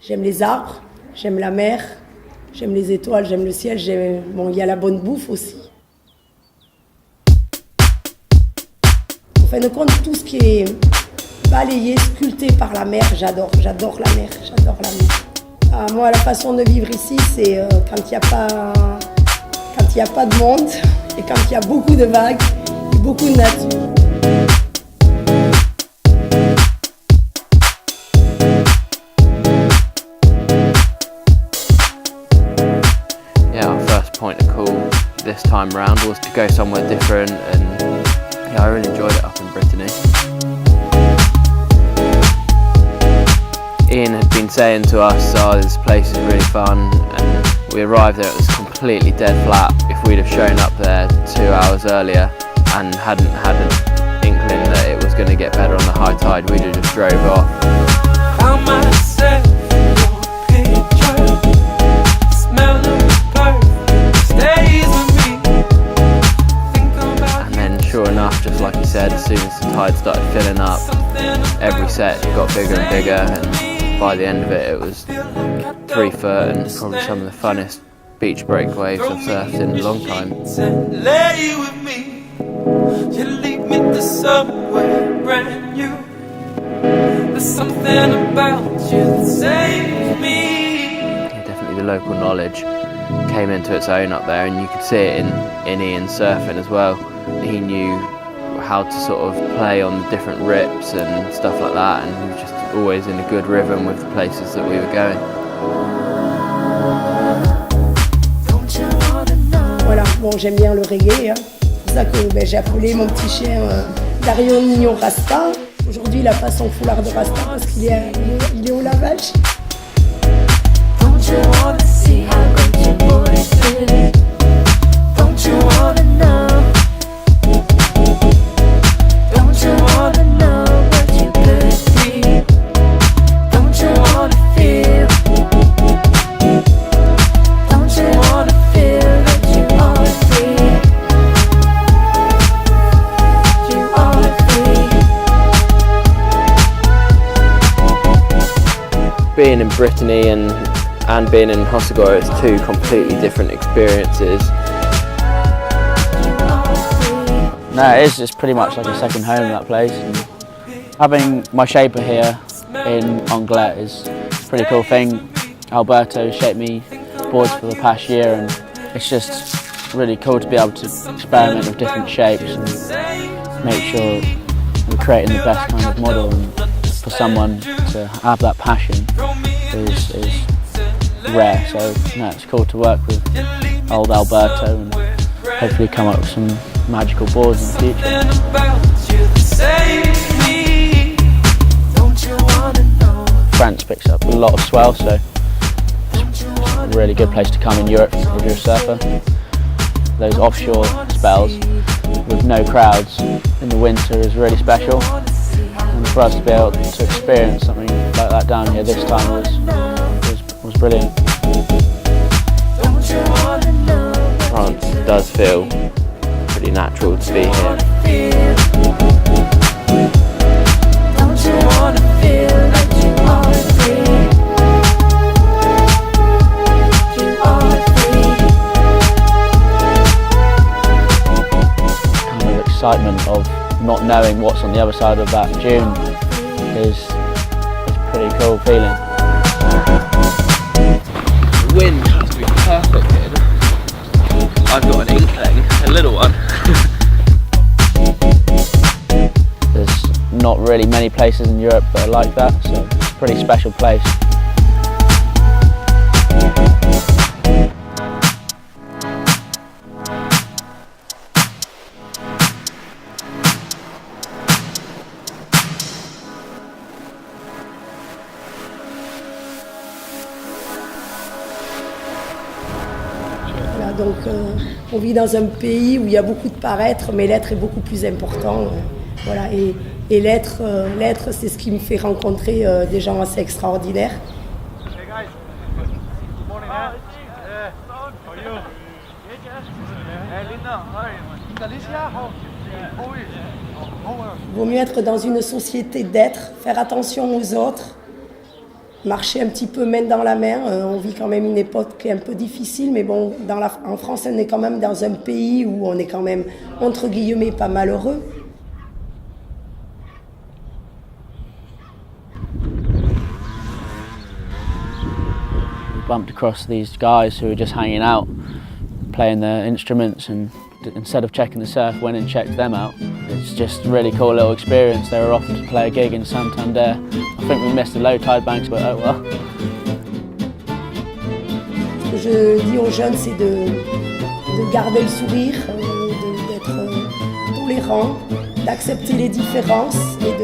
J'aime les arbres, j'aime la mer, j'aime les étoiles, j'aime le ciel, bon, il y a la bonne bouffe aussi. En fin de compte, tout ce qui est balayé, sculpté par la mer, j'adore la mer, j'adore la mer. Ah, moi, la façon de vivre ici, c'est quand il n'y a pas de monde et quand il y a beaucoup de vagues et beaucoup de nature. Point of call this time round was to go somewhere different, and yeah, I really enjoyed it up in Brittany. Ian had been saying to us, oh, this place is really fun, and we arrived there, it was completely dead flat. If we'd have shown up there 2 hours earlier and hadn't had an inkling that it was going to get better on the high tide, we'd have just drove off. Sure enough, just like you said, as soon as the tide started filling up, every set got bigger and bigger, and by the end of it, it was 3 foot and probably some of the funnest beach break waves I've surfed in a long time. Yeah, definitely the local knowledge came into its own up there, and you could see it in Ian's surfing as well. He knew how to sort of play on the different rips and stuff like that, and he was just always in a good rhythm with the places that we were going. Voilà, bon, j'aime bien le reggae, hein. C'est pour ça que j'ai appelé mon petit chien Darion Mignon Rasta. Aujourd'hui, il a pas son foulard de Rasta parce qu'il est au lavage. Don't you wanna see how good your boy is? Don't you wanna know? Don't you wanna know what you could be? Don't you wanna feel? Don't you wanna feel that you are free? You are free. Being in Brittany and being in Hossegor, it's 2 completely different experiences. No, it's pretty much like a second home, that place. And having my shaper here in Anglet is a pretty cool thing. Alberto shaped me boards for the past year, and it's just really cool to be able to experiment with different shapes and make sure we're creating the best kind of model. And for someone to have that passion is rare, so no, it's cool to work with old Alberto and hopefully come up with some magical boards in the future. France picks up a lot of swell, so it's a really good place to come in Europe if you're a surfer. Those offshore spells with no crowds in the winter is really special, and for us to be able to experience something like that down here this time was brilliant. France does feel pretty natural to be here. Don't you wanna feel that you are free? You are free. Kind of excitement of not knowing what's on the other side of that dune is a pretty cool feeling. The wind has to be perfect here. I've got an inkling, a little one. There's not really many places in Europe that are like that, so it's a pretty special place. Donc on vit dans un pays où il y a beaucoup de paraître, mais l'être est beaucoup plus important. Voilà, et l'être, c'est ce qui me fait rencontrer des gens assez extraordinaires. Il vaut mieux être dans une société d'être, faire attention aux autres marcher un petit peu main dans la main. On vit quand même une époque qui est un peu difficile, mais bon, en France, on est quand même dans un pays où on est quand même, entre guillemets, pas malheureux. We bumped across these guys who were just hanging out, playing their instruments, and instead of checking the surf, went and checked them out. It's just a really cool little experience. They were off to play a gig in Santander. I think we missed the low tide banks, but oh well. Ce que je dis aux jeunes, c'est de garder le sourire, d'être tolérant, d'accepter les différences et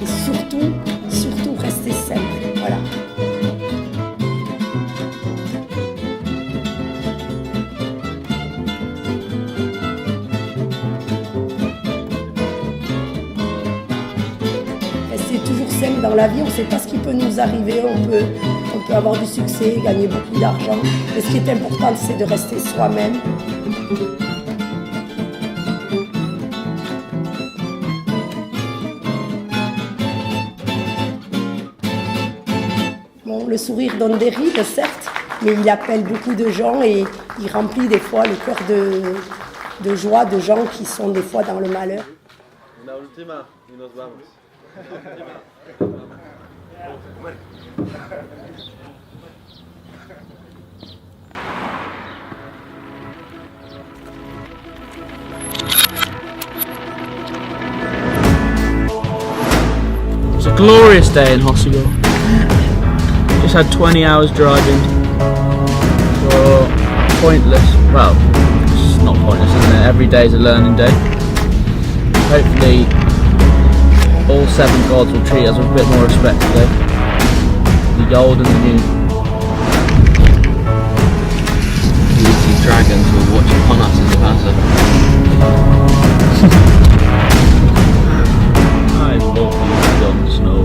surtout rester simple. Voilà. Toujours simple dans la vie, on ne sait pas ce qui peut nous arriver, on peut avoir du succès, gagner beaucoup d'argent, mais ce qui est important, c'est de rester soi-même. Bon, le sourire donne des rides, certes, mais il appelle beaucoup de gens et il remplit des fois le cœur de joie de gens qui sont des fois dans le malheur. It's a glorious day in Hossegor. Just had 20 hours driving for pointless, well, it's not pointless, isn't it? Every day is a learning day. Hopefully all 7 gods will treat us with a bit more respect today. The old and the new. These dragons will watch upon us as a passer. I love you, Jon Snow.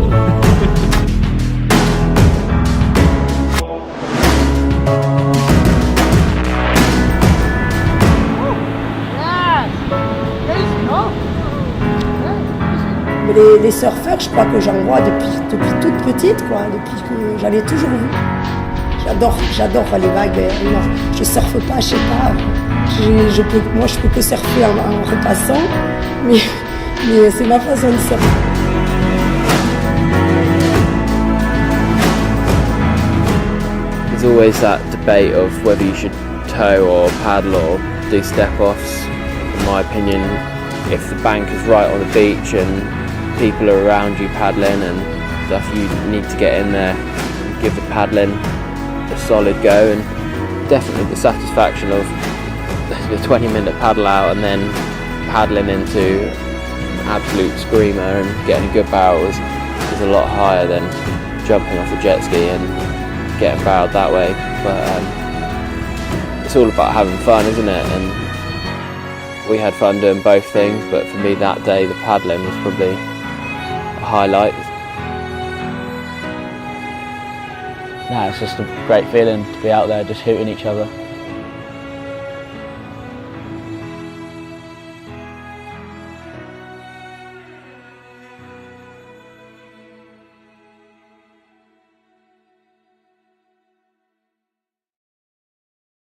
Mais les surfeurs, je crois que j'en vois depuis toute petite, quoi, depuis que j'avais toujours vu. J'adore les vagues. Non, je surfe pas, je sais pas. Moi, je peux que surfer en repassant, mais c'est ma façon de surfer. There's always that debate of whether you should tow or paddle or do step-offs. In my opinion, if the bank is right on the beach and people are around you paddling and stuff, you need to get in there and give the paddling a solid go, and definitely the satisfaction of the 20-minute paddle out and then paddling into an absolute screamer and getting a good barrel is a lot higher than jumping off a jet ski and getting barreled that way. But it's all about having fun, isn't it? And we had fun doing both things, but for me that day the paddling was probably a highlight. Nah, it's just a great feeling to be out there just hooting each other.